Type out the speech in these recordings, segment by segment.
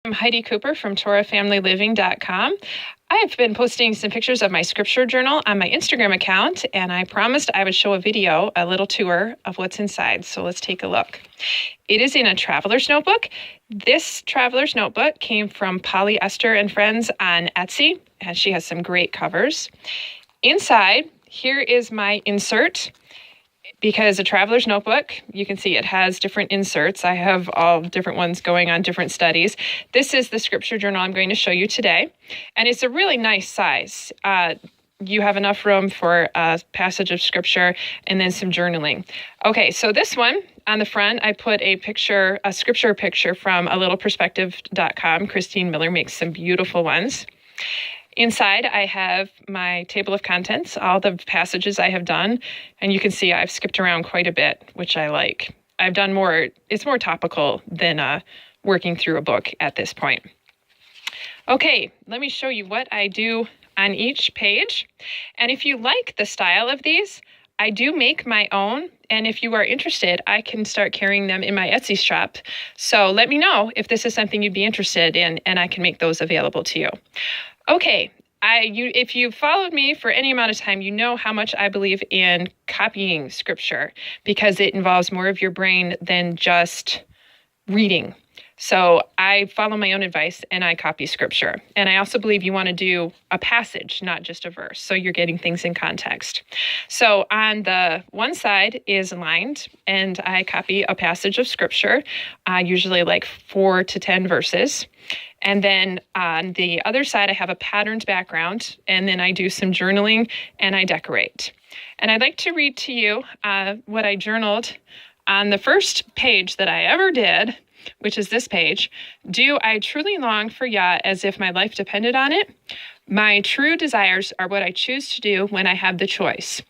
I'm Heidi Cooper from TorahFamilyLiving.com. I've been posting some pictures of my scripture journal on my Instagram account, and I promised I would show a video, a little tour of what's inside. So let's take a look. It is in a traveler's notebook. This traveler's notebook came from Polly Esther and Friends on Etsy, and she has some great covers. Inside, here is my insert. Because a traveler's notebook, you can see it has different inserts. I have all different ones going on different studies. This is the scripture journal I'm going to show you today, and it's a really nice size. You have enough room for a passage of scripture and then some journaling. Okay, so this one on the front, I put a scripture picture from alittleperspective.com. Christine Miller makes some beautiful ones. Inside, I have my table of contents, all the passages I have done, and you can see I've skipped around quite a bit, which I like. I've done more, it's more topical than working through a book at this point. Okay, let me show you what I do on each page. And if you like the style of these, I do make my own, and if you are interested, I can start carrying them in my Etsy shop. So let me know if this is something you'd be interested in, and I can make those available to you. Okay, if you've followed me for any amount of time, you know how much I believe in copying scripture because it involves more of your brain than just reading. So I follow my own advice and I copy scripture. And I also believe you want to do a passage, not just a verse. So you're getting things in context. So on the one side is lined and I copy a passage of scripture, usually like 4 to 10 verses. And then on the other side, I have a patterned background, and then I do some journaling and I decorate. And I'd like to read to you what I journaled on the first page that I ever did, which is this page. Do I truly long for Yah as if my life depended on it? My true desires are what I choose to do when I have the choice.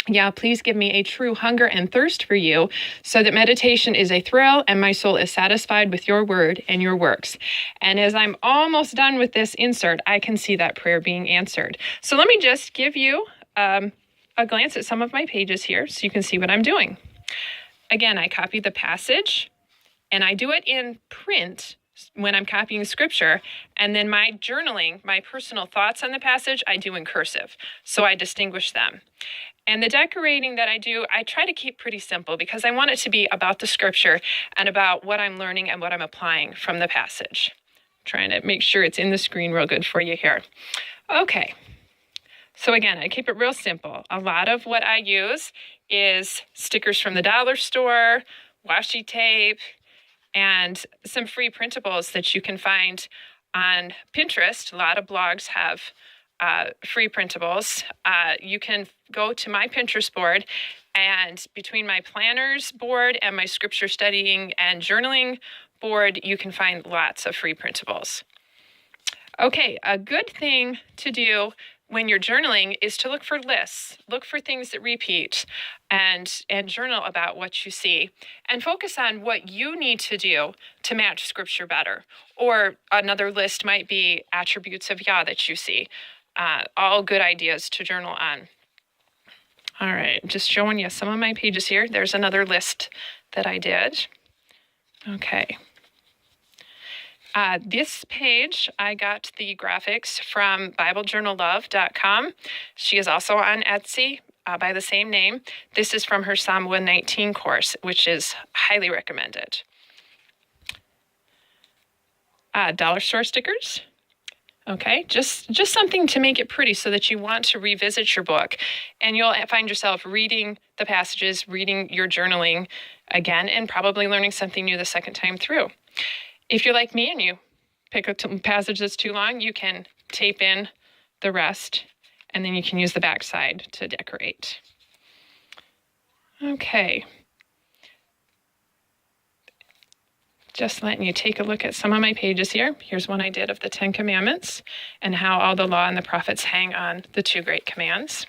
Yah, please give me a true hunger and thirst for you so that meditation is a thrill and my soul is satisfied with your word and your works. And as I'm almost done with this insert, I can see that prayer being answered. So let me just give you a glance at some of my pages here so you can see what I'm doing. Again, I copy the passage and I do it in print when I'm copying scripture, and then my journaling, my personal thoughts on the passage, I do in cursive. So I distinguish them. And the decorating that I do, I try to keep pretty simple because I want it to be about the scripture and about what I'm learning and what I'm applying from the passage. I'm trying to make sure it's in the screen real good for you here. Okay. So again, I keep it real simple. A lot of what I use is stickers from the dollar store, washi tape, and some free printables that you can find on Pinterest. A lot of blogs have free printables. You can go to my Pinterest board, and between my planners board and my scripture studying and journaling board, you can find lots of free printables. Okay, a good thing to do when you're journaling is to look for lists, look for things that repeat, and journal about what you see, and focus on what you need to do to match scripture better. Or another list might be attributes of Yah that you see. All good ideas to journal on. All right, just showing you some of my pages here. There's another list that I did. Okay. This page, I got the graphics from BibleJournalLove.com. She is also on Etsy by the same name. This is from her Psalm 119 course, which is highly recommended. Dollar store stickers. Okay, just something to make it pretty so that you want to revisit your book. And you'll find yourself reading the passages, reading your journaling again, and probably learning something new the second time through. If you're like me and you pick a passage that's too long, you can tape in the rest, and then you can use the back side to decorate. Okay. Just letting you take a look at some of my pages here. Here's one I did of the 10 Commandments and how all the law and the prophets hang on the 2 great commands.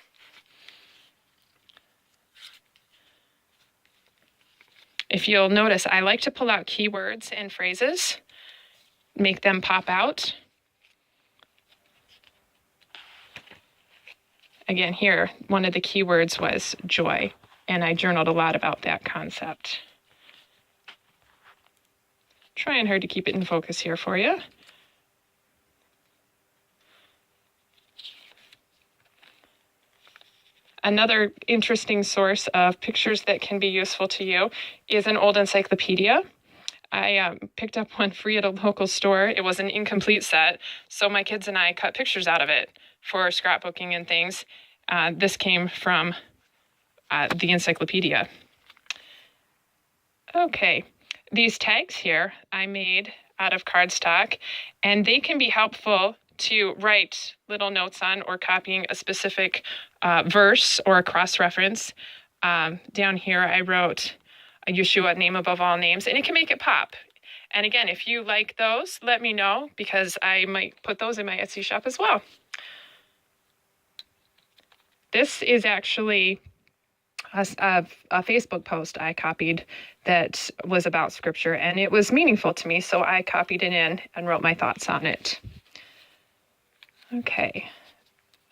If you'll notice, I like to pull out keywords and phrases, make them pop out. Again, here, one of the keywords was joy, and I journaled a lot about that concept. Trying hard to keep it in focus here for you. Another interesting source of pictures that can be useful to you is an old encyclopedia. I picked up one free at a local store. It was an incomplete set, so my kids and I cut pictures out of it for scrapbooking and things. This came from the encyclopedia. Okay, these tags here I made out of cardstock, and they can be helpful to write little notes on or copying a specific verse or a cross-reference. Down here I wrote Yeshua, name above all names, and it can make it pop. And again, if you like those, let me know, because I might put those in my Etsy shop as well. This is actually a Facebook post I copied that was about scripture, and it was meaningful to me, so I copied it in and wrote my thoughts on it. Okay,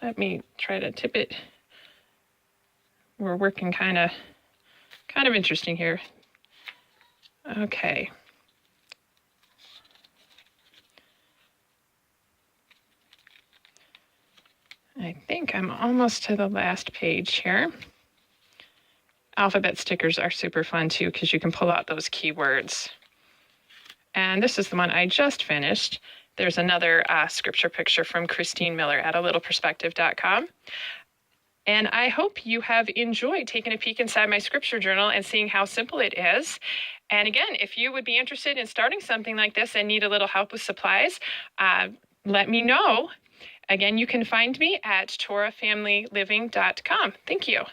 let me try to tip it. We're working kind of interesting here. Okay. I think I'm almost to the last page here. Alphabet stickers are super fun too, because you can pull out those keywords. And this is the one I just finished. There's another scripture picture from Christine Miller at alittleperspective.com. And I hope you have enjoyed taking a peek inside my scripture journal and seeing how simple it is. And again, if you would be interested in starting something like this and need a little help with supplies, let me know. Again, you can find me at TorahFamilyLiving.com. Thank you.